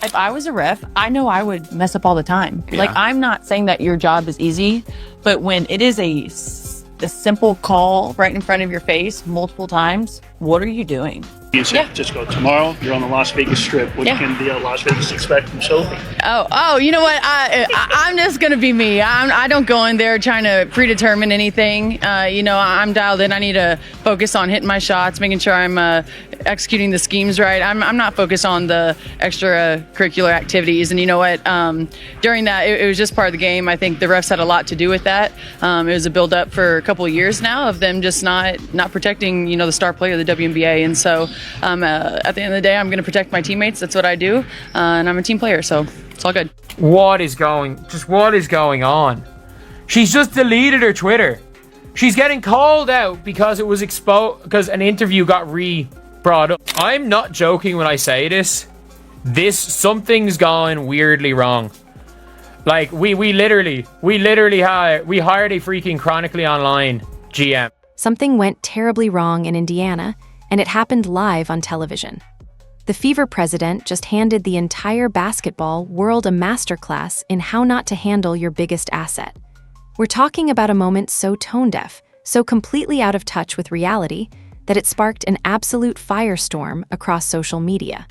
If I was a ref, I know I would mess up all the time. Yeah. Like, I'm not saying that your job is easy, but when it is a simple call right in front of your face multiple times, what are you doing? San Francisco. Tomorrow, you're on the Las Vegas Strip. What can the Las Vegas expect from Sophie? Oh, you know what? I'm just gonna be me. I don't go in there trying to predetermine anything. I'm dialed in. I need to focus on hitting my shots, making sure I'm executing the schemes right. I'm not focused on the extracurricular activities. And you know what? During that, it was just part of the game. I think the refs had a lot to do with that. It was a build-up for a couple of years now of them just not protecting, the star player of the WNBA. And so at the end of the day, I'm going to protect my teammates. That's what I do. And I'm a team player, so it's all good. What is going on? She's just deleted her Twitter. She's getting called out because it was exposed, because an interview got brought up. I'm not joking when I say this. Something's gone weirdly wrong. Like, we hired a freaking Chronically Online GM. Something went terribly wrong in Indiana, and it happened live on television. The Fever president just handed the entire basketball world a masterclass in how not to handle your biggest asset. We're talking about a moment so tone-deaf, so completely out of touch with reality, that it sparked an absolute firestorm across social media.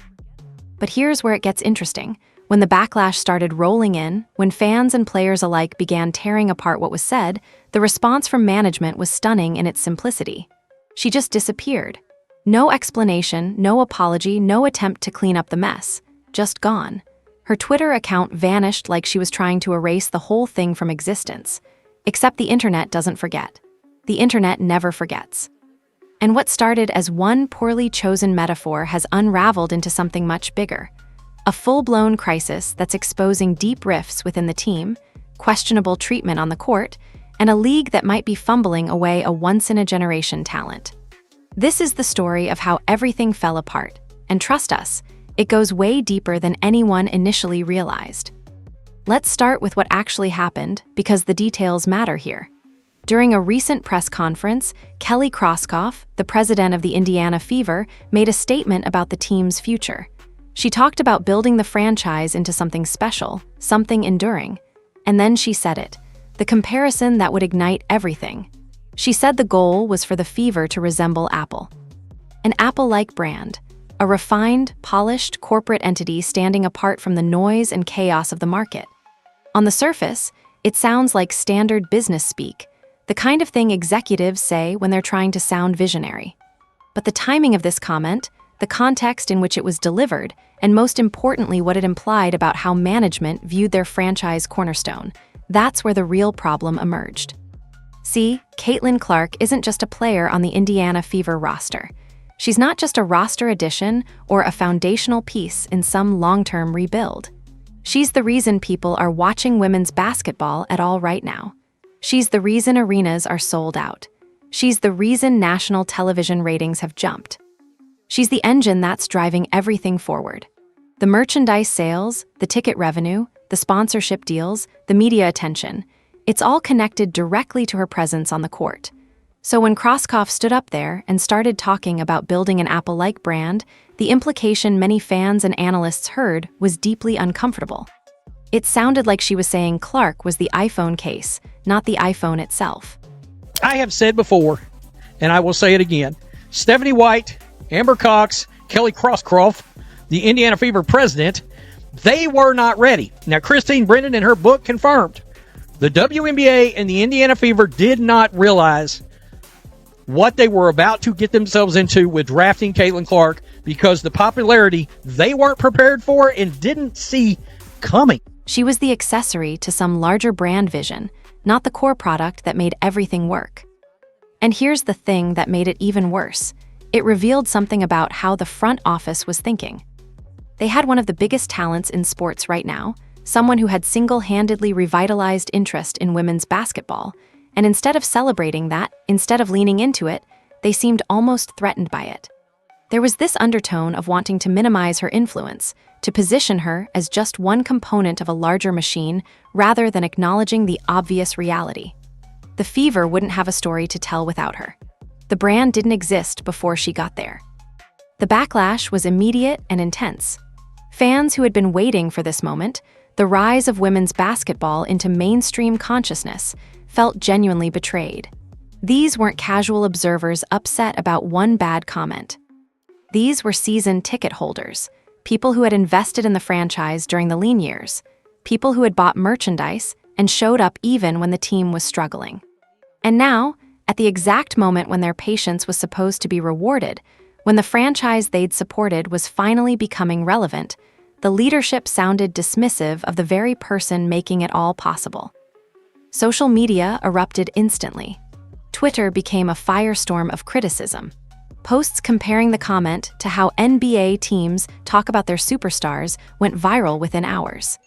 But here's where it gets interesting. When the backlash started rolling in, when fans and players alike began tearing apart what was said, the response from management was stunning in its simplicity. She just disappeared. No explanation, no apology, no attempt to clean up the mess. Just gone. Her Twitter account vanished like she was trying to erase the whole thing from existence. Except the internet doesn't forget. The internet never forgets. And what started as one poorly chosen metaphor has unraveled into something much bigger. A full-blown crisis that's exposing deep rifts within the team, questionable treatment on the court, and a league that might be fumbling away a once-in-a-generation talent. This is the story of how everything fell apart, and trust us, it goes way deeper than anyone initially realized. Let's start with what actually happened, because the details matter here. During a recent press conference, Kelly Kroskoff, the president of the Indiana Fever, made a statement about the team's future. She talked about building the franchise into something special, something enduring. And then she said it, the comparison that would ignite everything. She said the goal was for the Fever to resemble Apple. An Apple-like brand, a refined, polished corporate entity standing apart from the noise and chaos of the market. On the surface, it sounds like standard business speak, the kind of thing executives say when they're trying to sound visionary. But the timing of this comment, the context in which it was delivered, and most importantly what it implied about how management viewed their franchise cornerstone, that's where the real problem emerged. See, Caitlin Clark isn't just a player on the Indiana Fever roster. She's not just a roster addition or a foundational piece in some long-term rebuild. She's the reason people are watching women's basketball at all right now. She's the reason arenas are sold out. She's the reason national television ratings have jumped. She's the engine that's driving everything forward. The merchandise sales, the ticket revenue, the sponsorship deals, the media attention, it's all connected directly to her presence on the court. So when Kroskoff stood up there and started talking about building an Apple-like brand, the implication many fans and analysts heard was deeply uncomfortable. It sounded like she was saying Clark was the iPhone case, not the iPhone itself. I have said before, and I will say it again, Stephanie White, Amber Cox, Kelly Kroskoff, the Indiana Fever president, they were not ready. Now, Christine Brennan in her book confirmed. The WNBA and the Indiana Fever did not realize what they were about to get themselves into with drafting Caitlin Clark because the popularity they weren't prepared for and didn't see coming. She was the accessory to some larger brand vision, not the core product that made everything work. And here's the thing that made it even worse. It revealed something about how the front office was thinking. They had one of the biggest talents in sports right now, someone who had single-handedly revitalized interest in women's basketball, and instead of celebrating that, instead of leaning into it, they seemed almost threatened by it. There was this undertone of wanting to minimize her influence, to position her as just one component of a larger machine rather than acknowledging the obvious reality. The Fever wouldn't have a story to tell without her. The brand didn't exist before she got there. The backlash was immediate and intense. Fans who had been waiting for this moment, the rise of women's basketball into mainstream consciousness, felt genuinely betrayed. These weren't casual observers upset about one bad comment. These were season ticket holders, people who had invested in the franchise during the lean years, people who had bought merchandise and showed up even when the team was struggling. And now, at the exact moment when their patience was supposed to be rewarded, when the franchise they'd supported was finally becoming relevant, the leadership sounded dismissive of the very person making it all possible. Social media erupted instantly. Twitter became a firestorm of criticism. Posts comparing the comment to how NBA teams talk about their superstars went viral within hours.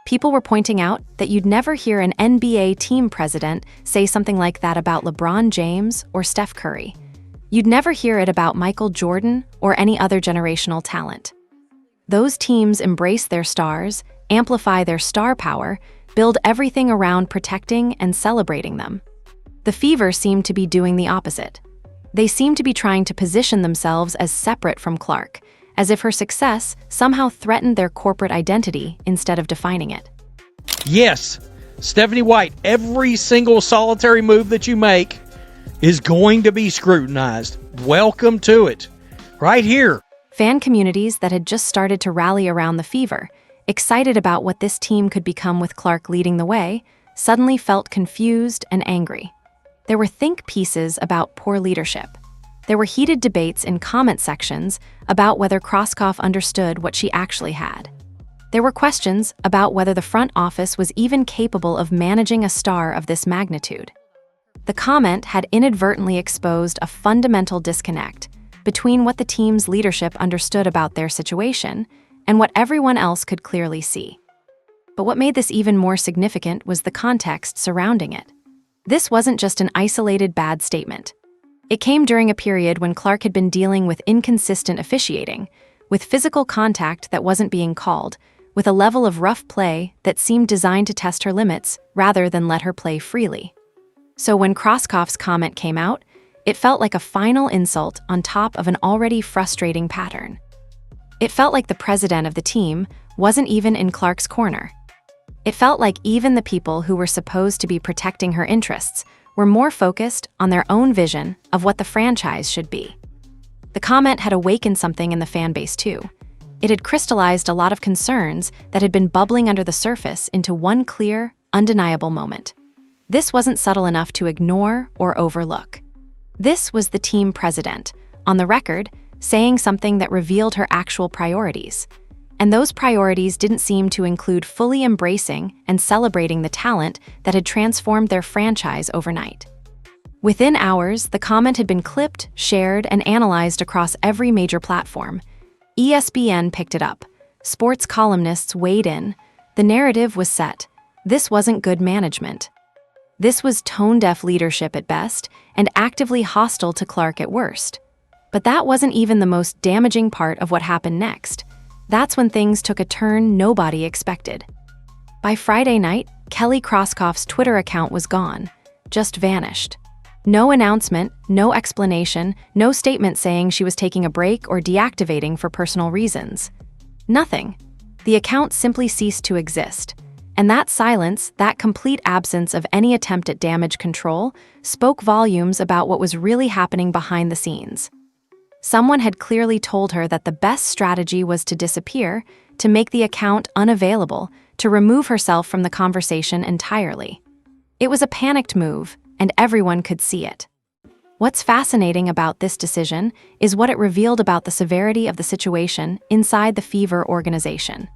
People were pointing out that you'd never hear an NBA team president say something like that about LeBron James or Steph Curry. You'd never hear it about Michael Jordan or any other generational talent. Those teams embrace their stars, amplify their star power, build everything around protecting and celebrating them. The Fever seemed to be doing the opposite. They seemed to be trying to position themselves as separate from Clark, as if her success somehow threatened their corporate identity instead of defining it. Yes, Stephanie White, every single solitary move that you make is going to be scrutinized. Welcome to it. Right here. Fan communities that had just started to rally around the Fever, excited about what this team could become with Clark leading the way, suddenly felt confused and angry. There were think pieces about poor leadership. There were heated debates in comment sections about whether Krosskoff understood what she actually had. There were questions about whether the front office was even capable of managing a star of this magnitude. The comment had inadvertently exposed a fundamental disconnect between what the team's leadership understood about their situation and what everyone else could clearly see. But what made this even more significant was the context surrounding it. This wasn't just an isolated bad statement. It came during a period when Clark had been dealing with inconsistent officiating, with physical contact that wasn't being called, with a level of rough play that seemed designed to test her limits rather than let her play freely. So when Krosskoff's comment came out, it felt like a final insult on top of an already frustrating pattern. It felt like the president of the team wasn't even in Clark's corner. It felt like even the people who were supposed to be protecting her interests were more focused on their own vision of what the franchise should be. The comment had awakened something in the fan base too. It had crystallized a lot of concerns that had been bubbling under the surface into one clear, undeniable moment. This wasn't subtle enough to ignore or overlook. This was the team president, on the record, saying something that revealed her actual priorities. And those priorities didn't seem to include fully embracing and celebrating the talent that had transformed their franchise overnight. Within hours, the comment had been clipped, shared, and analyzed across every major platform. ESPN picked it up. Sports columnists weighed in. The narrative was set. This wasn't good management. This was tone-deaf leadership at best and actively hostile to Clark at worst. But that wasn't even the most damaging part of what happened next. That's when things took a turn nobody expected. By Friday night, Kelly Krosskoff's Twitter account was gone, just vanished. No announcement, no explanation, no statement saying she was taking a break or deactivating for personal reasons. Nothing. The account simply ceased to exist. And that silence, that complete absence of any attempt at damage control, spoke volumes about what was really happening behind the scenes. Someone had clearly told her that the best strategy was to disappear, to make the account unavailable, to remove herself from the conversation entirely. It was a panicked move, and everyone could see it. What's fascinating about this decision is what it revealed about the severity of the situation inside the Fever organization.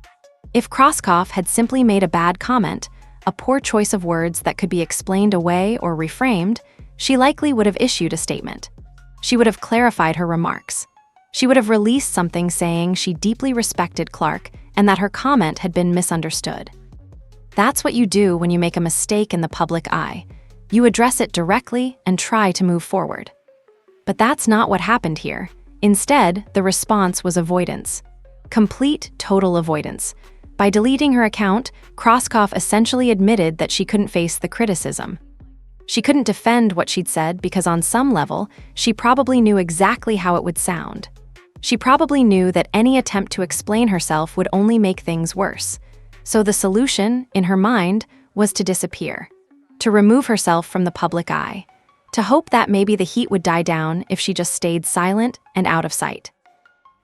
If Krosskoff had simply made a bad comment, a poor choice of words that could be explained away or reframed, she likely would have issued a statement. She would have clarified her remarks. She would have released something saying she deeply respected Clark and that her comment had been misunderstood. That's what you do when you make a mistake in the public eye. You address it directly and try to move forward. But that's not what happened here. Instead, the response was avoidance. Complete, total avoidance. By deleting her account, Krosskoff essentially admitted that she couldn't face the criticism. She couldn't defend what she'd said because on some level, she probably knew exactly how it would sound. She probably knew that any attempt to explain herself would only make things worse. So the solution, in her mind, was to disappear, to remove herself from the public eye, to hope that maybe the heat would die down if she just stayed silent and out of sight.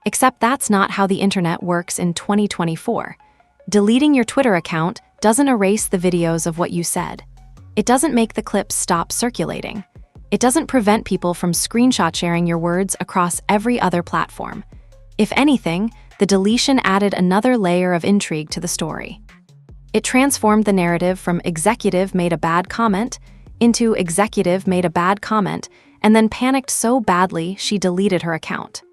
Except that's not how the internet works in 2024. Deleting your Twitter account doesn't erase the videos of what you said. It doesn't make the clips stop circulating. It doesn't prevent people from screenshot sharing your words across every other platform. If anything, the deletion added another layer of intrigue to the story. It transformed the narrative from executive made a bad comment into executive made a bad comment and then panicked so badly she deleted her account.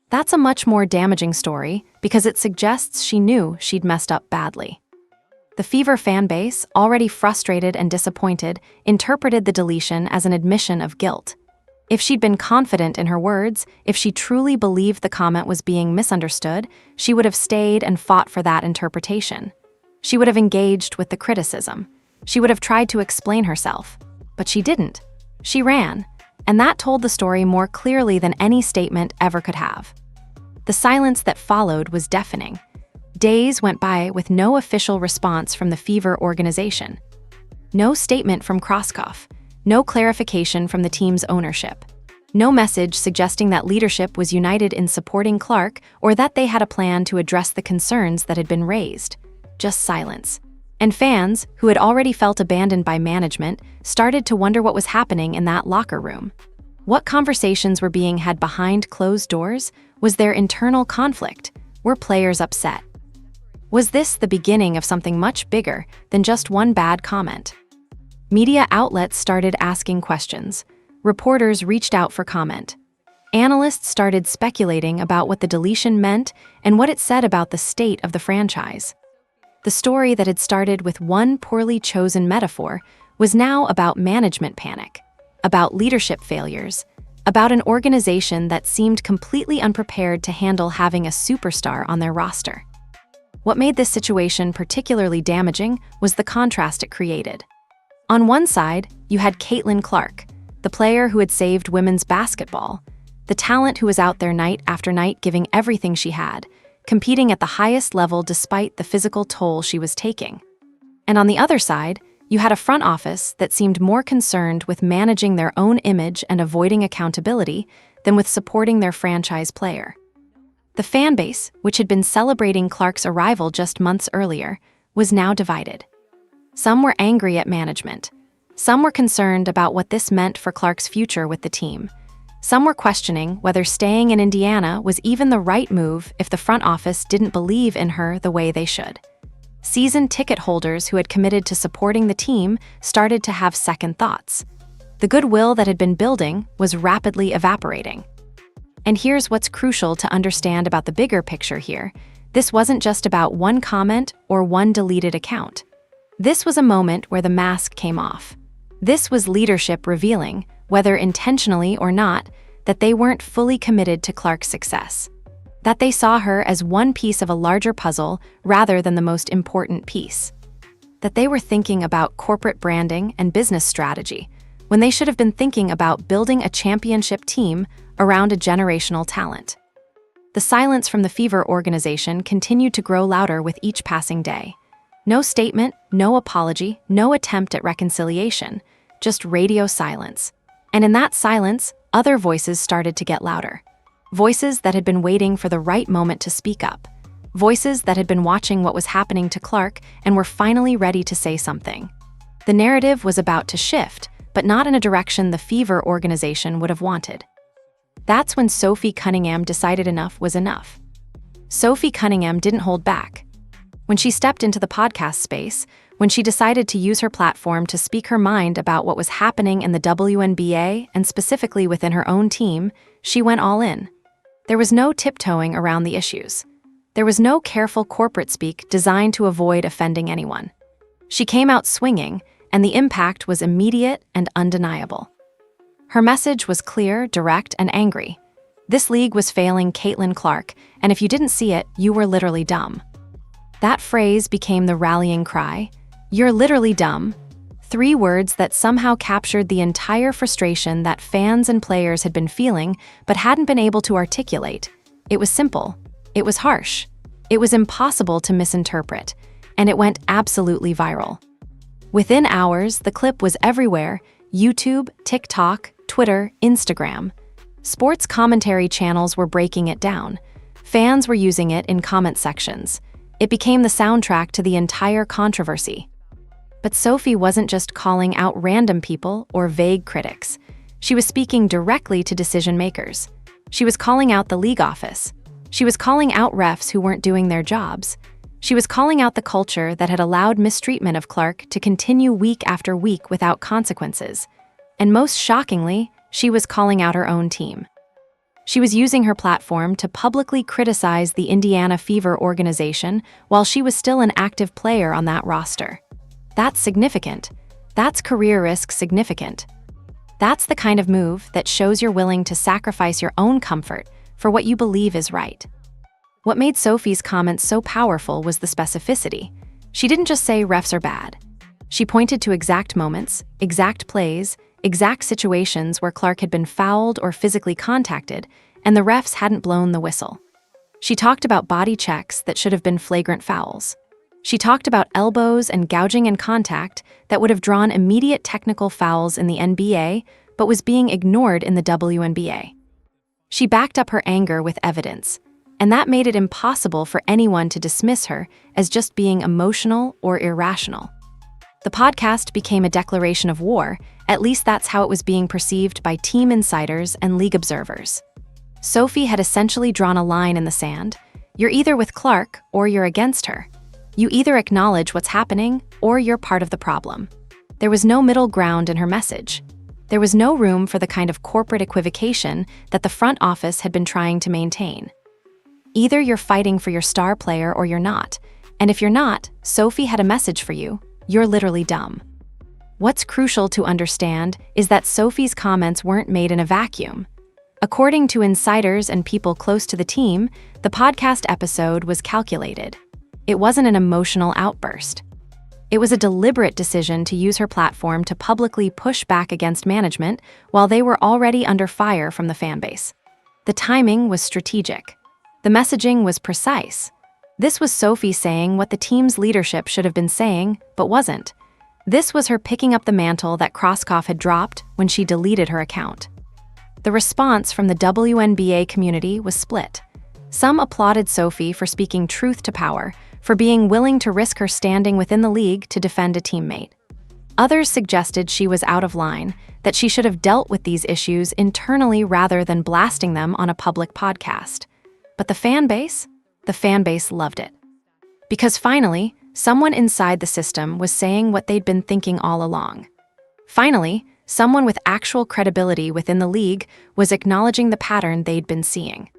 That's a much more damaging story because it suggests she knew she'd messed up badly. The Fever fanbase, already frustrated and disappointed, interpreted the deletion as an admission of guilt. If she'd been confident in her words, if she truly believed the comment was being misunderstood, she would have stayed and fought for that interpretation. She would have engaged with the criticism. She would have tried to explain herself. But she didn't. She ran. And that told the story more clearly than any statement ever could have. The silence that followed was deafening. Days went by with no official response from the Fever organization. No statement from Kroskov. No clarification from the team's ownership. No message suggesting that leadership was united in supporting Clark or that they had a plan to address the concerns that had been raised. Just silence. And fans, who had already felt abandoned by management, started to wonder what was happening in that locker room. What conversations were being had behind closed doors? Was there internal conflict? Were players upset? Was this the beginning of something much bigger than just one bad comment? Media outlets started asking questions. Reporters reached out for comment. Analysts started speculating about what the deletion meant and what it said about the state of the franchise. The story that had started with one poorly chosen metaphor was now about management panic, about leadership failures, about an organization that seemed completely unprepared to handle having a superstar on their roster. What made this situation particularly damaging was the contrast it created. On one side, you had Caitlin Clark, the player who had saved women's basketball, the talent who was out there night after night giving everything she had, competing at the highest level despite the physical toll she was taking. And on the other side, you had a front office that seemed more concerned with managing their own image and avoiding accountability than with supporting their franchise player. The fan base, which had been celebrating Clark's arrival just months earlier, was now divided. Some were angry at management. Some were concerned about what this meant for Clark's future with the team. Some were questioning whether staying in Indiana was even the right move if the front office didn't believe in her the way they should. Season ticket holders who had committed to supporting the team started to have second thoughts. The goodwill that had been building was rapidly evaporating. And here's what's crucial to understand about the bigger picture here. This wasn't just about one comment or one deleted account. This was a moment where the mask came off. This was leadership revealing, whether intentionally or not, that they weren't fully committed to Clark's success. That they saw her as one piece of a larger puzzle rather than the most important piece. That they were thinking about corporate branding and business strategy, when they should have been thinking about building a championship team around a generational talent. The silence from the Fever organization continued to grow louder with each passing day. No statement, no apology, no attempt at reconciliation, just radio silence. And in that silence, other voices started to get louder. Voices that had been waiting for the right moment to speak up. Voices that had been watching what was happening to Clark and were finally ready to say something. The narrative was about to shift, but not in a direction the Fever organization would have wanted. That's when Sophie Cunningham decided enough was enough. Sophie Cunningham didn't hold back. When she stepped into the podcast space, when she decided to use her platform to speak her mind about what was happening in the WNBA and specifically within her own team, she went all in. There was no tiptoeing around the issues. There was no careful corporate speak designed to avoid offending anyone. She came out swinging, and the impact was immediate and undeniable. Her message was clear, direct, and angry. This league was failing Caitlin Clark, and if you didn't see it, you were literally dumb. That phrase became the rallying cry. You're literally dumb. 3 words that somehow captured the entire frustration that fans and players had been feeling but hadn't been able to articulate. It was simple. It was harsh. It was impossible to misinterpret, and it went absolutely viral. Within hours, the clip was everywhere: YouTube, TikTok, Twitter, Instagram. Sports commentary channels were breaking it down. Fans were using it in comment sections. It became the soundtrack to the entire controversy. But Sophie wasn't just calling out random people or vague critics. She was speaking directly to decision makers. She was calling out the league office. She was calling out refs who weren't doing their jobs. She was calling out the culture that had allowed mistreatment of Clark to continue week after week without consequences. And most shockingly, she was calling out her own team. She was using her platform to publicly criticize the Indiana Fever organization while she was still an active player on that roster. That's significant. That's career risk significant. That's the kind of move that shows you're willing to sacrifice your own comfort for what you believe is right. What made Sophie's comments so powerful was the specificity. She didn't just say refs are bad. She pointed to exact moments, exact plays, exact situations where Clark had been fouled or physically contacted, and the refs hadn't blown the whistle. She talked about body checks that should have been flagrant fouls. She talked about elbows and gouging in contact that would have drawn immediate technical fouls in the NBA, but was being ignored in the WNBA. She backed up her anger with evidence, and that made it impossible for anyone to dismiss her as just being emotional or irrational. The podcast became a declaration of war. At least that's how it was being perceived by team insiders and league observers. Sophie had essentially drawn a line in the sand. You're either with Clark or you're against her. You either acknowledge what's happening or you're part of the problem. There was no middle ground in her message. There was no room for the kind of corporate equivocation that the front office had been trying to maintain. Either you're fighting for your star player or you're not. And if you're not, Sophie had a message for you. You're literally dumb. What's crucial to understand is that Sophie's comments weren't made in a vacuum. According to insiders and people close to the team, the podcast episode was calculated. It wasn't an emotional outburst. It was a deliberate decision to use her platform to publicly push back against management while they were already under fire from the fanbase. The timing was strategic. The messaging was precise. This was Sophie saying what the team's leadership should have been saying, but wasn't. This was her picking up the mantle that Kroskov had dropped when she deleted her account. The response from the WNBA community was split. Some applauded Sophie for speaking truth to power, for being willing to risk her standing within the league to defend a teammate. Others suggested she was out of line, that she should have dealt with these issues internally rather than blasting them on a public podcast. But the fan base loved it. Because finally, someone inside the system was saying what they'd been thinking all along. Finally, someone with actual credibility within the league was acknowledging the pattern they'd been seeing.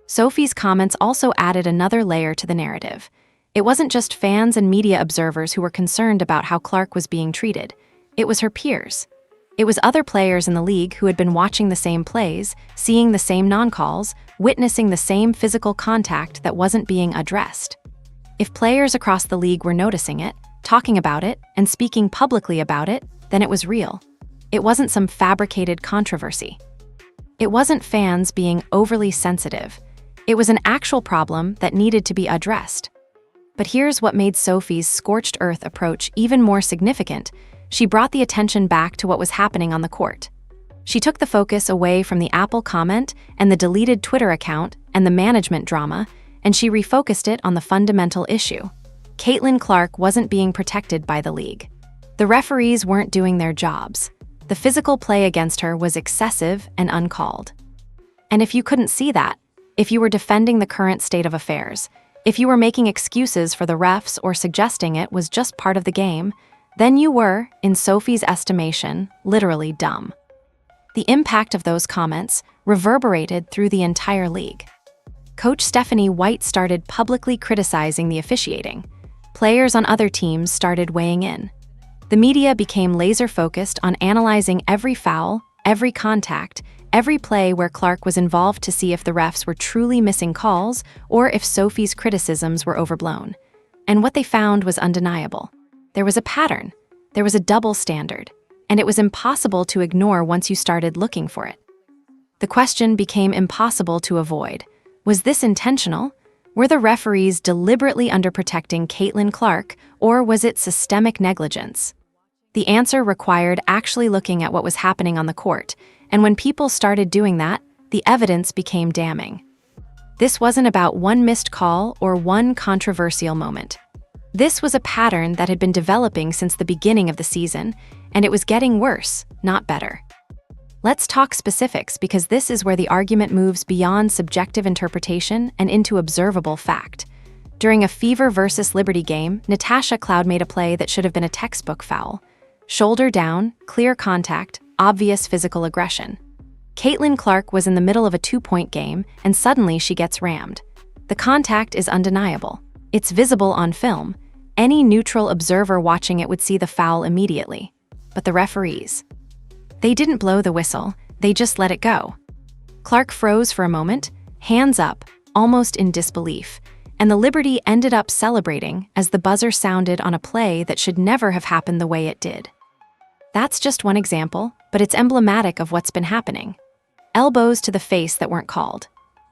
Sophie's comments also added another layer to the narrative. It wasn't just fans and media observers who were concerned about how Clark was being treated. It was her peers. It was other players in the league who had been watching the same plays, seeing the same non-calls, witnessing the same physical contact that wasn't being addressed. If players across the league were noticing it, talking about it, and speaking publicly about it, then it was real. It wasn't some fabricated controversy. It wasn't fans being overly sensitive. It was an actual problem that needed to be addressed. But here's what made Sophie's scorched earth approach even more significant. She brought the attention back to what was happening on the court. She took the focus away from the Apple comment and the deleted Twitter account and the management drama, and she refocused it on the fundamental issue. Caitlin Clark wasn't being protected by the league. The referees weren't doing their jobs. The physical play against her was excessive and uncalled. And if you couldn't see that, if you were defending the current state of affairs, if you were making excuses for the refs or suggesting it was just part of the game, then you were, in Sophie's estimation, literally dumb. The impact of those comments reverberated through the entire league. Coach Stephanie White started publicly criticizing the officiating. Players on other teams started weighing in. The media became laser-focused on analyzing every foul, every contact, every play where Clark was involved to see if the refs were truly missing calls or if Sophie's criticisms were overblown. And what they found was undeniable. There was a pattern. There was a double standard. And it was impossible to ignore once you started looking for it. The question became impossible to avoid. Was this intentional? Were the referees deliberately underprotecting Caitlin Clark, or was it systemic negligence? The answer required actually looking at what was happening on the court, and when people started doing that, the evidence became damning. This wasn't about one missed call or one controversial moment. This was a pattern that had been developing since the beginning of the season, and it was getting worse, not better. Let's talk specifics because this is where the argument moves beyond subjective interpretation and into observable fact. During a Fever versus Liberty game, Natasha Cloud made a play that should have been a textbook foul. Shoulder down, clear contact, obvious physical aggression. Caitlin Clark was in the middle of a 2-point game, and suddenly she gets rammed. The contact is undeniable. It's visible on film. Any neutral observer watching it would see the foul immediately. But the referees, they didn't blow the whistle, they just let it go. Clark froze for a moment, hands up, almost in disbelief, and the Liberty ended up celebrating as the buzzer sounded on a play that should never have happened the way it did. That's just one example, but it's emblematic of what's been happening. Elbows to the face that weren't called.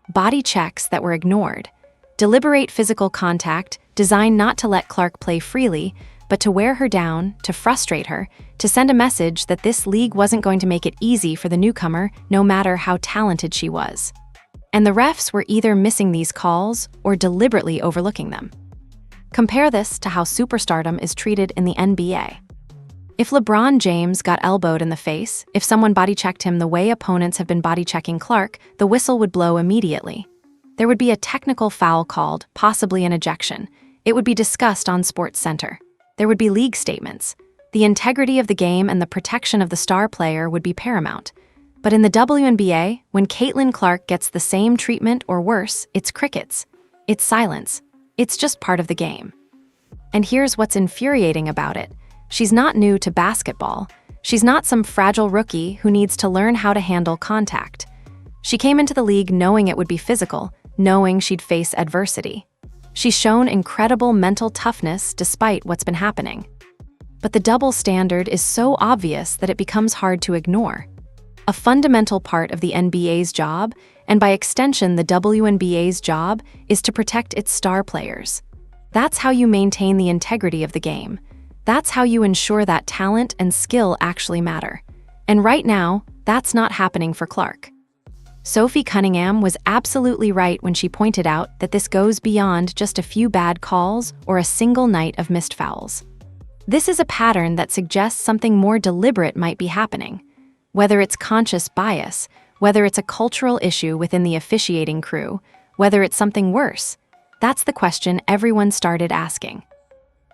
Body checks that were ignored. Deliberate physical contact designed not to let Clark play freely, but to wear her down, to frustrate her, to send a message that this league wasn't going to make it easy for the newcomer, no matter how talented she was. And the refs were either missing these calls or deliberately overlooking them. Compare this to how superstardom is treated in the NBA. If LeBron James got elbowed in the face, if someone body-checked him the way opponents have been body-checking Clark, the whistle would blow immediately. There would be a technical foul called, possibly an ejection. It would be discussed on SportsCenter. There would be league statements. The integrity of the game and the protection of the star player would be paramount. But in the WNBA, when Caitlin Clark gets the same treatment or worse, it's crickets. It's silence. It's just part of the game. And here's what's infuriating about it. She's not new to basketball. She's not some fragile rookie who needs to learn how to handle contact. She came into the league knowing it would be physical, knowing she'd face adversity. She's shown incredible mental toughness despite what's been happening. But the double standard is so obvious that it becomes hard to ignore. A fundamental part of the NBA's job, and by extension the WNBA's job, is to protect its star players. That's how you maintain the integrity of the game. That's how you ensure that talent and skill actually matter. And right now, that's not happening for Clark. Sophie Cunningham was absolutely right when she pointed out that this goes beyond just a few bad calls or a single night of missed fouls. This is a pattern that suggests something more deliberate might be happening. Whether it's conscious bias, whether it's a cultural issue within the officiating crew, whether it's something worse, that's the question everyone started asking.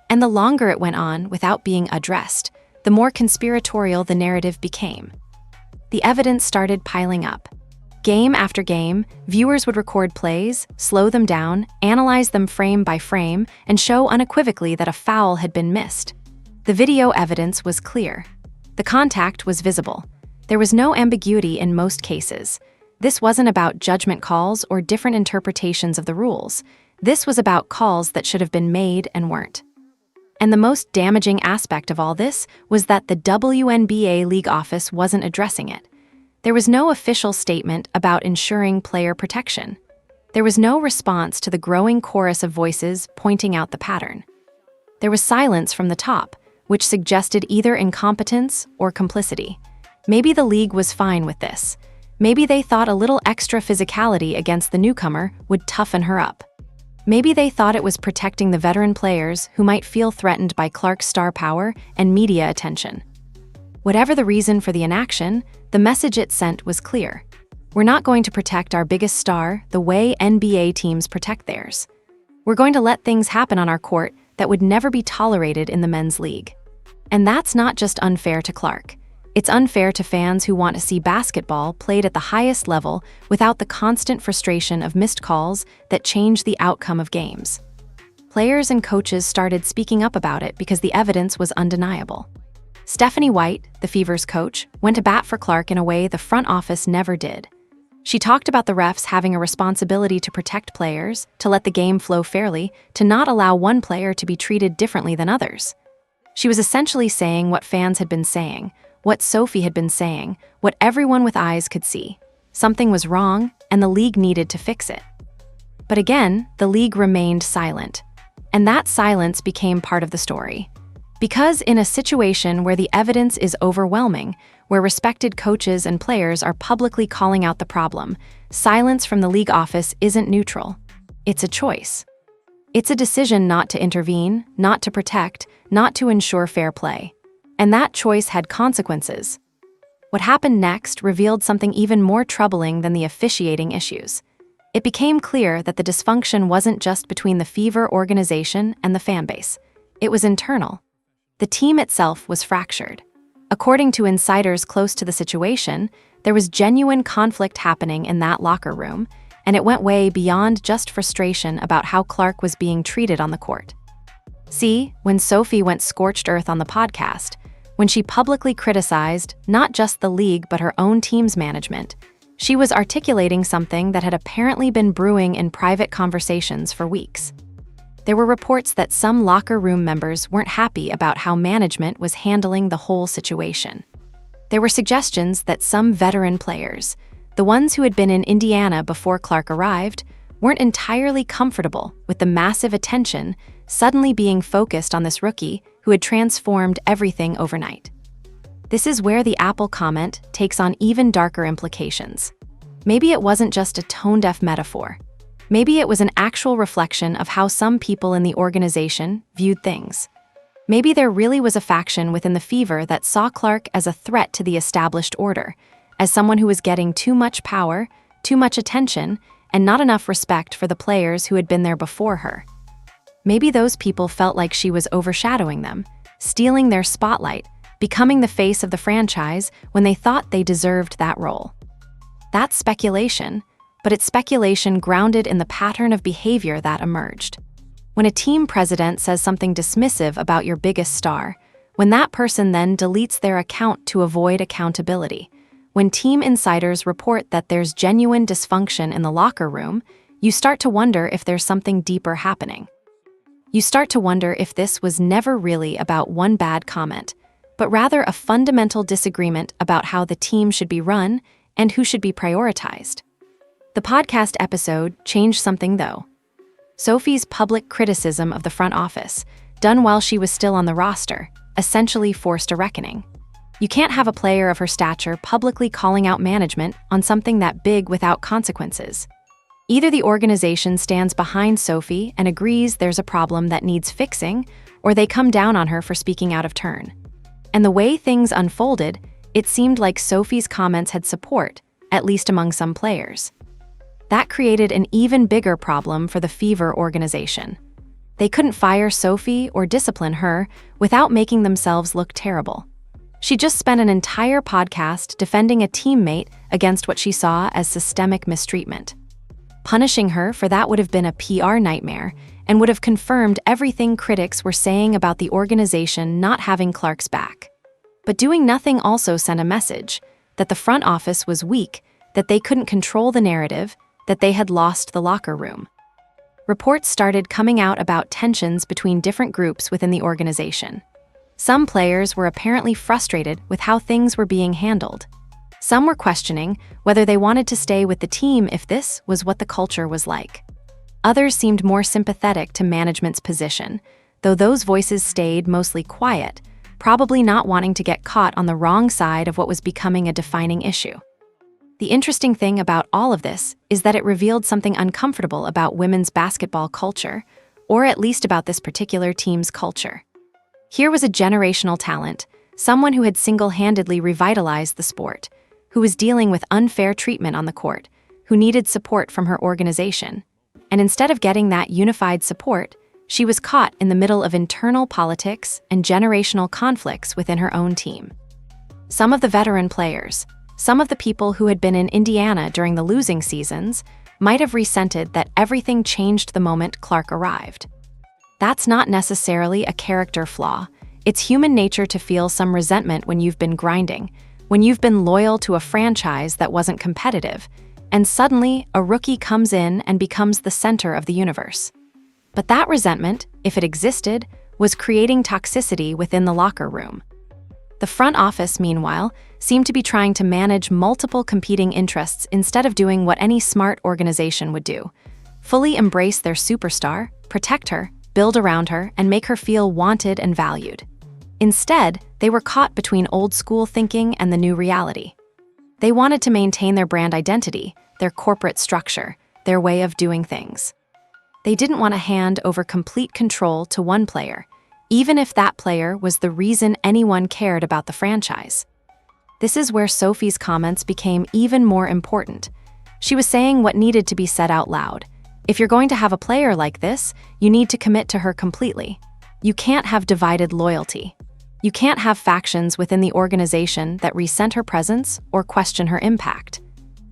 And the longer it went on without being addressed, the more conspiratorial the narrative became. The evidence started piling up. Game after game, viewers would record plays, slow them down, analyze them frame by frame, and show unequivocally that a foul had been missed. The video evidence was clear. The contact was visible. There was no ambiguity in most cases. This wasn't about judgment calls or different interpretations of the rules. This was about calls that should have been made and weren't. And the most damaging aspect of all this was that the WNBA league office wasn't addressing it. There was no official statement about ensuring player protection. There was no response to the growing chorus of voices pointing out the pattern. There was silence from the top, which suggested either incompetence or complicity. Maybe the league was fine with this. Maybe they thought a little extra physicality against the newcomer would toughen her up. Maybe they thought it was protecting the veteran players who might feel threatened by Clark's star power and media attention. Whatever the reason for the inaction, the message it sent was clear. We're not going to protect our biggest star the way NBA teams protect theirs. We're going to let things happen on our court that would never be tolerated in the men's league. And that's not just unfair to Clark. It's unfair to fans who want to see basketball played at the highest level without the constant frustration of missed calls that change the outcome of games. Players and coaches started speaking up about it because the evidence was undeniable. Stephanie White, the Fever's coach, went to bat for Clark in a way the front office never did. She talked about the refs having a responsibility to protect players, to let the game flow fairly, to not allow one player to be treated differently than others. She was essentially saying what fans had been saying, what Sophie had been saying, what everyone with eyes could see. Something was wrong, and the league needed to fix it. But again, the league remained silent. And that silence became part of the story. Because in a situation where the evidence is overwhelming, where respected coaches and players are publicly calling out the problem, silence from the league office isn't neutral. It's a choice. It's a decision not to intervene, not to protect, not to ensure fair play. And that choice had consequences. What happened next revealed something even more troubling than the officiating issues. It became clear that the dysfunction wasn't just between the Fever organization and the fanbase. It was internal. The team itself was fractured. According to insiders close to the situation, there was genuine conflict happening in that locker room, and it went way beyond just frustration about how Clark was being treated on the court. See, when Sophie went scorched earth on the podcast, when she publicly criticized not just the league but her own team's management, she was articulating something that had apparently been brewing in private conversations for weeks. There were reports that some locker room members weren't happy about how management was handling the whole situation. There were suggestions that some veteran players, the ones who had been in Indiana before Clark arrived, weren't entirely comfortable with the massive attention suddenly being focused on this rookie who had transformed everything overnight. This is where the Apple comment takes on even darker implications. Maybe it wasn't just a tone-deaf metaphor. Maybe it was an actual reflection of how some people in the organization viewed things. Maybe there really was a faction within the Fever that saw Clark as a threat to the established order, as someone who was getting too much power, too much attention, and not enough respect for the players who had been there before her. Maybe those people felt like she was overshadowing them, stealing their spotlight, becoming the face of the franchise when they thought they deserved that role. That's speculation, but it's speculation grounded in the pattern of behavior that emerged. When a team president says something dismissive about your biggest star, when that person then deletes their account to avoid accountability, when team insiders report that there's genuine dysfunction in the locker room, you start to wonder if there's something deeper happening. You start to wonder if this was never really about one bad comment, but rather a fundamental disagreement about how the team should be run and who should be prioritized. The podcast episode changed something, though. Sophie's public criticism of the front office, done while she was still on the roster, essentially forced a reckoning. You can't have a player of her stature publicly calling out management on something that big without consequences. Either the organization stands behind Sophie and agrees there's a problem that needs fixing, or they come down on her for speaking out of turn. And the way things unfolded, it seemed like Sophie's comments had support, at least among some players. That created an even bigger problem for the Fever organization. They couldn't fire Sophie or discipline her without making themselves look terrible. She just spent an entire podcast defending a teammate against what she saw as systemic mistreatment. Punishing her for that would have been a PR nightmare and would have confirmed everything critics were saying about the organization not having Clark's back. But doing nothing also sent a message that the front office was weak, that they couldn't control the narrative, that they had lost the locker room. Reports started coming out about tensions between different groups within the organization. Some players were apparently frustrated with how things were being handled. Some were questioning whether they wanted to stay with the team if this was what the culture was like. Others seemed more sympathetic to management's position, though those voices stayed mostly quiet, probably not wanting to get caught on the wrong side of what was becoming a defining issue. The interesting thing about all of this is that it revealed something uncomfortable about women's basketball culture, or at least about this particular team's culture. Here was a generational talent, someone who had single-handedly revitalized the sport, who was dealing with unfair treatment on the court, who needed support from her organization. And instead of getting that unified support, she was caught in the middle of internal politics and generational conflicts within her own team. Some of the veteran players, some of the people who had been in Indiana during the losing seasons, might have resented that everything changed the moment Clark arrived. That's not necessarily a character flaw. It's human nature to feel some resentment when you've been grinding, when you've been loyal to a franchise that wasn't competitive, and suddenly a rookie comes in and becomes the center of the universe. But that resentment, if it existed, was creating toxicity within the locker room. The front office, meanwhile, seemed to be trying to manage multiple competing interests instead of doing what any smart organization would do: fully embrace their superstar, protect her, build around her, and make her feel wanted and valued. Instead, they were caught between old-school thinking and the new reality. They wanted to maintain their brand identity, their corporate structure, their way of doing things. They didn't want to hand over complete control to one player, even if that player was the reason anyone cared about the franchise. This is where Sophie's comments became even more important. She was saying what needed to be said out loud. If you're going to have a player like this, you need to commit to her completely. You can't have divided loyalty. You can't have factions within the organization that resent her presence or question her impact.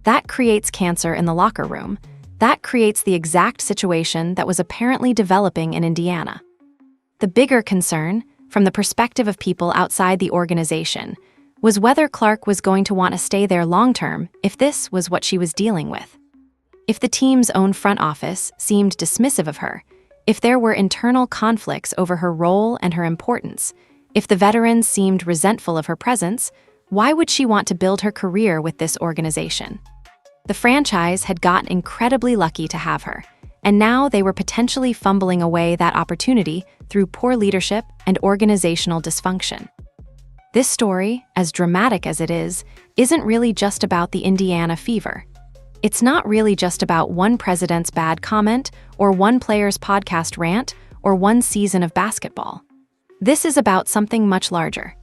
That creates cancer in the locker room. That creates the exact situation that was apparently developing in Indiana. The bigger concern, from the perspective of people outside the organization, was whether Clark was going to want to stay there long-term if this was what she was dealing with. If the team's own front office seemed dismissive of her, if there were internal conflicts over her role and her importance, if the veterans seemed resentful of her presence, why would she want to build her career with this organization? The franchise had gotten incredibly lucky to have her, and now they were potentially fumbling away that opportunity through poor leadership and organizational dysfunction. This story, as dramatic as it is, isn't really just about the Indiana Fever. It's not really just about one president's bad comment or one player's podcast rant or one season of basketball. This is about something much larger.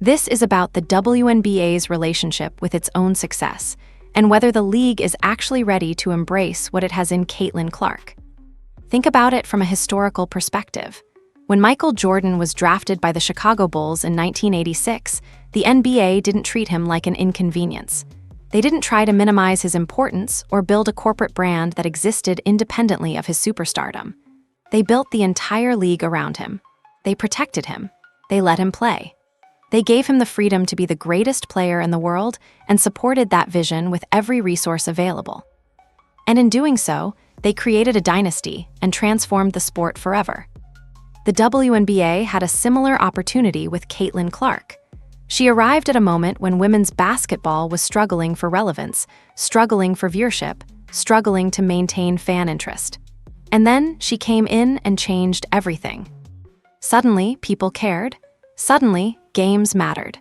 This is about the WNBA's relationship with its own success and whether the league is actually ready to embrace what it has in Caitlin Clark. Think about it from a historical perspective. When Michael Jordan was drafted by the Chicago Bulls in 1986, the NBA didn't treat him like an inconvenience. They didn't try to minimize his importance or build a corporate brand that existed independently of his superstardom. They built the entire league around him. They protected him. They let him play. They gave him the freedom to be the greatest player in the world and supported that vision with every resource available. And in doing so, they created a dynasty and transformed the sport forever. The WNBA had a similar opportunity with Caitlin Clark. She arrived at a moment when women's basketball was struggling for relevance, struggling for viewership, struggling to maintain fan interest. And then she came in and changed everything. Suddenly, people cared. Suddenly, games mattered.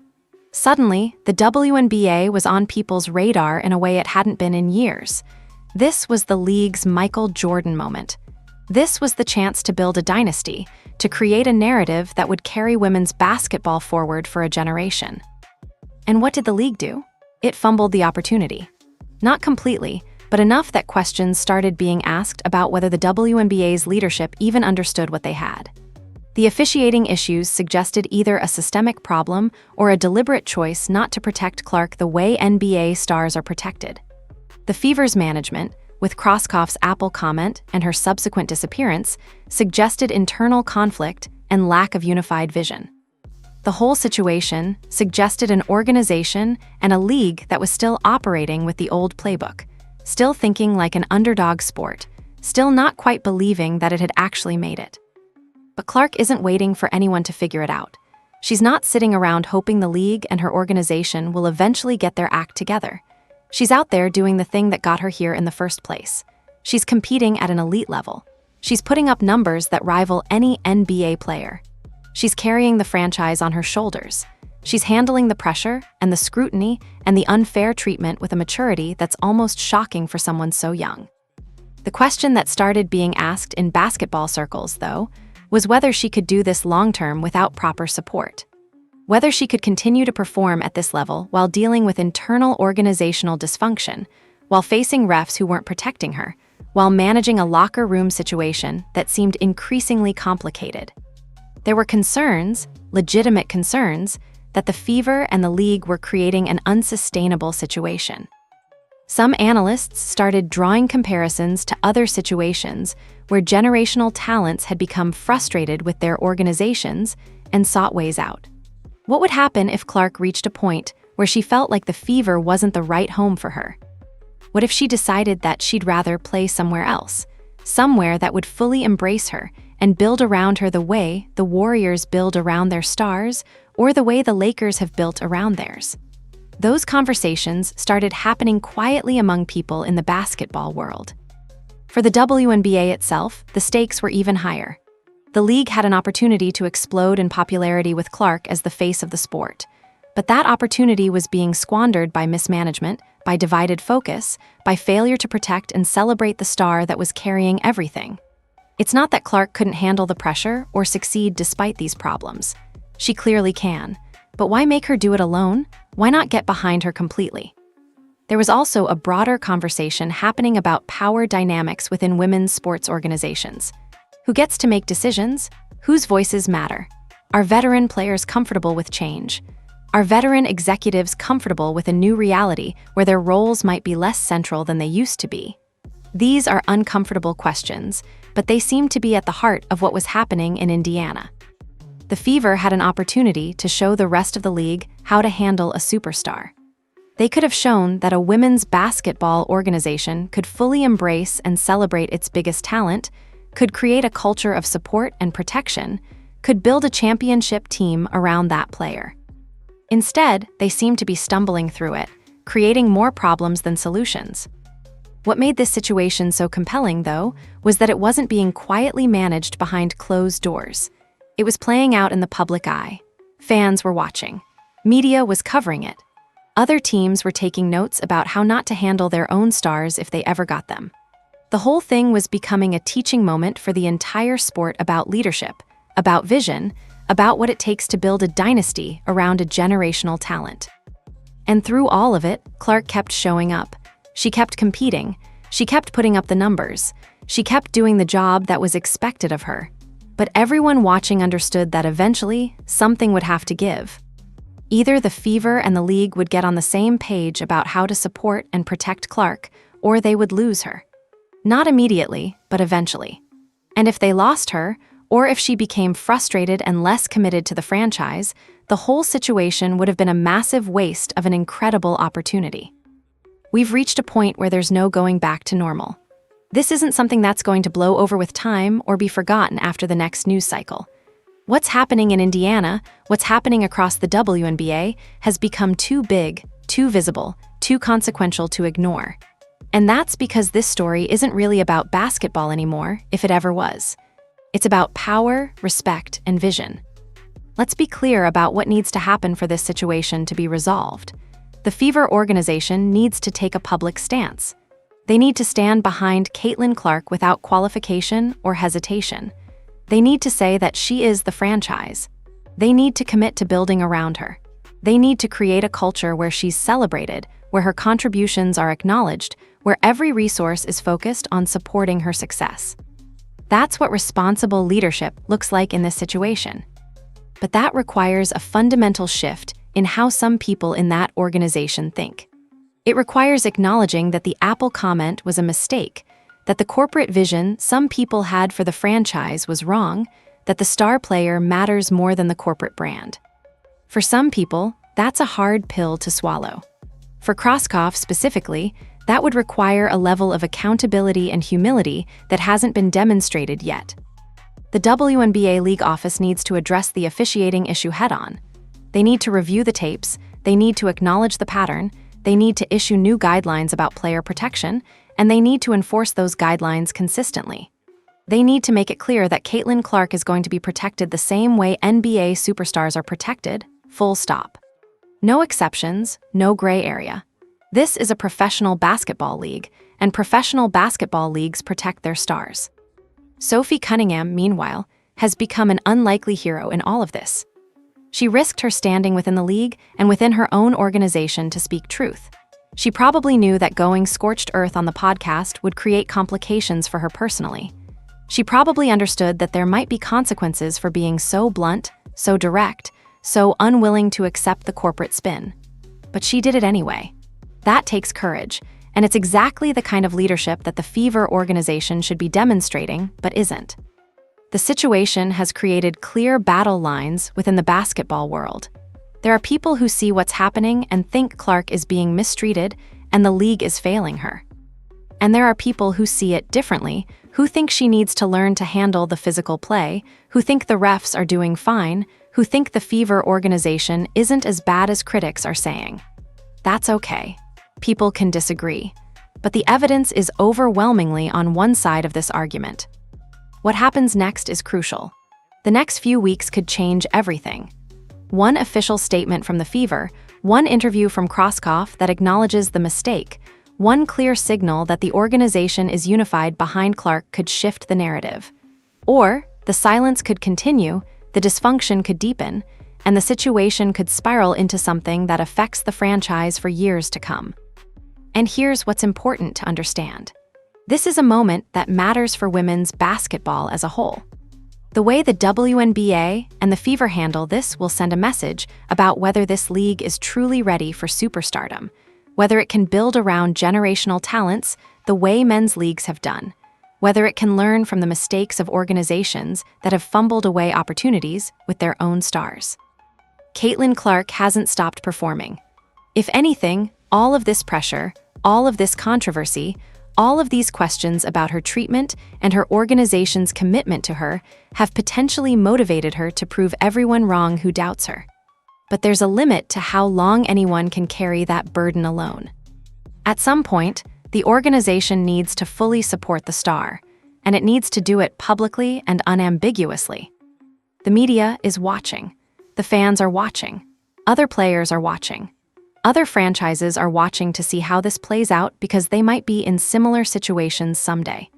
Suddenly, the WNBA was on people's radar in a way it hadn't been in years. This was the league's Michael Jordan moment. This was the chance to build a dynasty, to create a narrative that would carry women's basketball forward for a generation. And what did the league do? It fumbled the opportunity. Not completely, but enough that questions started being asked about whether the WNBA's leadership even understood what they had. The officiating issues suggested either a systemic problem or a deliberate choice not to protect Clark the way NBA stars are protected. The Fever's management, with Kroskov's Apple comment and her subsequent disappearance, suggested internal conflict and lack of unified vision. The whole situation suggested an organization and a league that was still operating with the old playbook, still thinking like an underdog sport, still not quite believing that it had actually made it. But Clark isn't waiting for anyone to figure it out. She's not sitting around hoping the league and her organization will eventually get their act together. She's out there doing the thing that got her here in the first place. She's competing at an elite level. She's putting up numbers that rival any NBA player. She's carrying the franchise on her shoulders. She's handling the pressure and the scrutiny and the unfair treatment with a maturity that's almost shocking for someone so young. The question that started being asked in basketball circles, though, was whether she could do this long-term without proper support. Whether she could continue to perform at this level while dealing with internal organizational dysfunction, while facing refs who weren't protecting her, while managing a locker room situation that seemed increasingly complicated. There were concerns, legitimate concerns, that the Fever and the league were creating an unsustainable situation. Some analysts started drawing comparisons to other situations where generational talents had become frustrated with their organizations and sought ways out. What would happen if Clark reached a point where she felt like the Fever wasn't the right home for her? What if she decided that she'd rather play somewhere else, somewhere that would fully embrace her and build around her the way the Warriors build around their stars or the way the Lakers have built around theirs? Those conversations started happening quietly among people in the basketball world. For the WNBA itself, the stakes were even higher. The league had an opportunity to explode in popularity with Clark as the face of the sport. But that opportunity was being squandered by mismanagement, by divided focus, by failure to protect and celebrate the star that was carrying everything. It's not that Clark couldn't handle the pressure or succeed despite these problems. She clearly can. But why make her do it alone? Why not get behind her completely? There was also a broader conversation happening about power dynamics within women's sports organizations. Who gets to make decisions? Whose voices matter? Are veteran players comfortable with change? Are veteran executives comfortable with a new reality where their roles might be less central than they used to be? These are uncomfortable questions, but they seem to be at the heart of what was happening in Indiana. The Fever had an opportunity to show the rest of the league how to handle a superstar. They could have shown that a women's basketball organization could fully embrace and celebrate its biggest talent, could create a culture of support and protection, could build a championship team around that player. Instead, they seemed to be stumbling through it, creating more problems than solutions. What made this situation so compelling, though, was that it wasn't being quietly managed behind closed doors. It was playing out in the public eye. Fans were watching. Media was covering it. Other teams were taking notes about how not to handle their own stars if they ever got them. The whole thing was becoming a teaching moment for the entire sport about leadership, about vision, about what it takes to build a dynasty around a generational talent. And through all of it, Clark kept showing up. She kept competing. She kept putting up the numbers. She kept doing the job that was expected of her. But everyone watching understood that eventually, something would have to give. Either the Fever and the league would get on the same page about how to support and protect Clark, or they would lose her. Not immediately, but eventually. And if they lost her, or if she became frustrated and less committed to the franchise, the whole situation would have been a massive waste of an incredible opportunity. We've reached a point where there's no going back to normal. This isn't something that's going to blow over with time or be forgotten after the next news cycle. What's happening in Indiana, what's happening across the WNBA, has become too big, too visible, too consequential to ignore. And that's because this story isn't really about basketball anymore, if it ever was. It's about power, respect, and vision. Let's be clear about what needs to happen for this situation to be resolved. The Fever organization needs to take a public stance. They need to stand behind Caitlin Clark without qualification or hesitation. They need to say that she is the franchise. They need to commit to building around her. They need to create a culture where she's celebrated, where her contributions are acknowledged, where every resource is focused on supporting her success. That's what responsible leadership looks like in this situation. But that requires a fundamental shift in how some people in that organization think. It requires acknowledging that the Apple comment was a mistake, that the corporate vision some people had for the franchise was wrong, that the star player matters more than the corporate brand. For some people, that's a hard pill to swallow. For Kroskoff specifically, that would require a level of accountability and humility that hasn't been demonstrated yet. The WNBA League office needs to address the officiating issue head-on. They need to review the tapes, they need to acknowledge the pattern, they need to issue new guidelines about player protection, and they need to enforce those guidelines consistently. They need to make it clear that Caitlin Clark is going to be protected the same way NBA superstars are protected, full stop. No exceptions, no gray area. This is a professional basketball league, and professional basketball leagues protect their stars. Sophie Cunningham, meanwhile, has become an unlikely hero in all of this. She risked her standing within the league and within her own organization to speak truth. She probably knew that going scorched earth on the podcast would create complications for her personally. She probably understood that there might be consequences for being so blunt, so direct, so unwilling to accept the corporate spin. But she did it anyway. That takes courage, and it's exactly the kind of leadership that the Fever organization should be demonstrating, but isn't. The situation has created clear battle lines within the basketball world. There are people who see what's happening and think Clark is being mistreated and the league is failing her. And there are people who see it differently, who think she needs to learn to handle the physical play, who think the refs are doing fine, who think the Fever organization isn't as bad as critics are saying. That's okay. People can disagree. but the evidence is overwhelmingly on one side of this argument. What happens next is crucial. The next few weeks could change everything. One official statement from the Fever, one interview from Kroskov that acknowledges the mistake, one clear signal that the organization is unified behind Clark could shift the narrative. Or the silence could continue, the dysfunction could deepen, and the situation could spiral into something that affects the franchise for years to come. And here's what's important to understand. This is a moment that matters for women's basketball as a whole. The way the WNBA and the Fever handle this will send a message about whether this league is truly ready for superstardom, whether it can build around generational talents the way men's leagues have done, whether it can learn from the mistakes of organizations that have fumbled away opportunities with their own stars. Caitlin Clark hasn't stopped performing. If anything, all of this pressure, all of this controversy, all of these questions about her treatment and her organization's commitment to her have potentially motivated her to prove everyone wrong who doubts her. But there's a limit to how long anyone can carry that burden alone. At some point, the organization needs to fully support the star, and it needs to do it publicly and unambiguously. The media is watching. The fans are watching. Other players are watching. Other franchises are watching to see how this plays out because they might be in similar situations someday.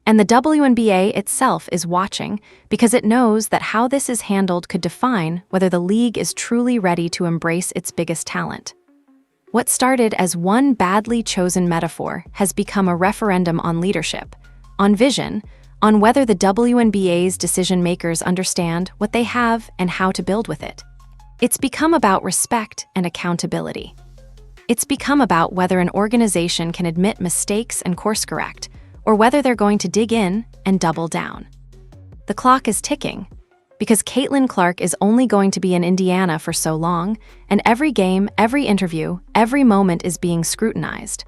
And the WNBA itself is watching because it knows that how this is handled could define whether the league is truly ready to embrace its biggest talent. What started as one badly chosen metaphor has become a referendum on leadership, on vision, on whether the WNBA's decision-makers understand what they have and how to build with it. It's become about respect and accountability. It's become about whether an organization can admit mistakes and course correct, or whether they're going to dig in and double down. The clock is ticking, because Caitlin Clark is only going to be in Indiana for so long, and every game, every interview, every moment is being scrutinized.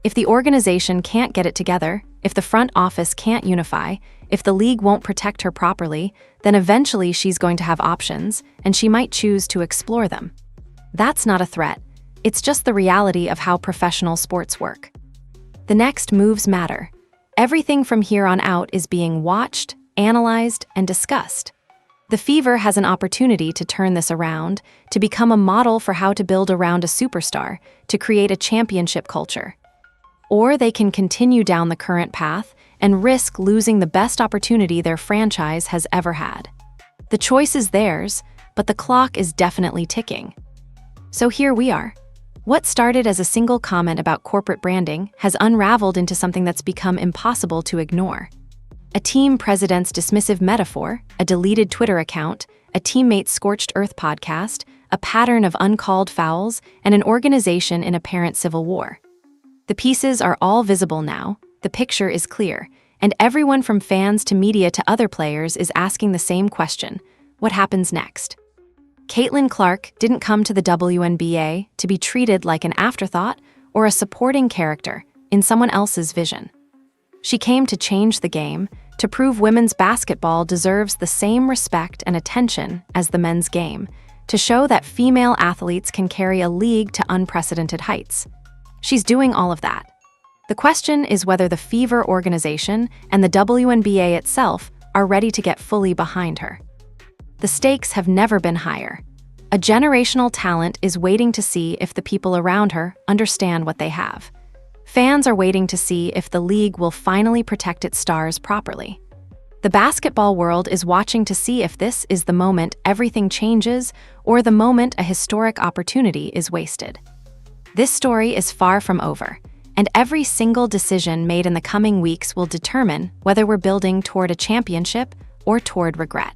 If the organization can't get it together, if the front office can't unify, if the league won't protect her properly, then eventually she's going to have options, and she might choose to explore them. That's not a threat. It's just the reality of how professional sports work. The next moves matter. Everything from here on out is being watched, analyzed, and discussed. The Fever has an opportunity to turn this around, to become a model for how to build around a superstar, to create a championship culture. Or they can continue down the current path and risk losing the best opportunity their franchise has ever had. The choice is theirs, but the clock is definitely ticking. So here we are. What started as a single comment about corporate branding has unraveled into something that's become impossible to ignore. A team president's dismissive metaphor, a deleted Twitter account, a teammate's scorched earth podcast, a pattern of uncalled fouls, and an organization in apparent civil war. The pieces are all visible now, the picture is clear, and everyone from fans to media to other players is asking the same question: what happens next? Caitlin Clark didn't come to the WNBA to be treated like an afterthought or a supporting character in someone else's vision. She came to change the game, to prove women's basketball deserves the same respect and attention as the men's game, to show that female athletes can carry a league to unprecedented heights. She's doing all of that. The question is whether the Fever organization and the WNBA itself are ready to get fully behind her. The stakes have never been higher. A generational talent is waiting to see if the people around her understand what they have. Fans are waiting to see if the league will finally protect its stars properly. The basketball world is watching to see if this is the moment everything changes or the moment a historic opportunity is wasted. This story is far from over, and every single decision made in the coming weeks will determine whether we're building toward a championship or toward regret.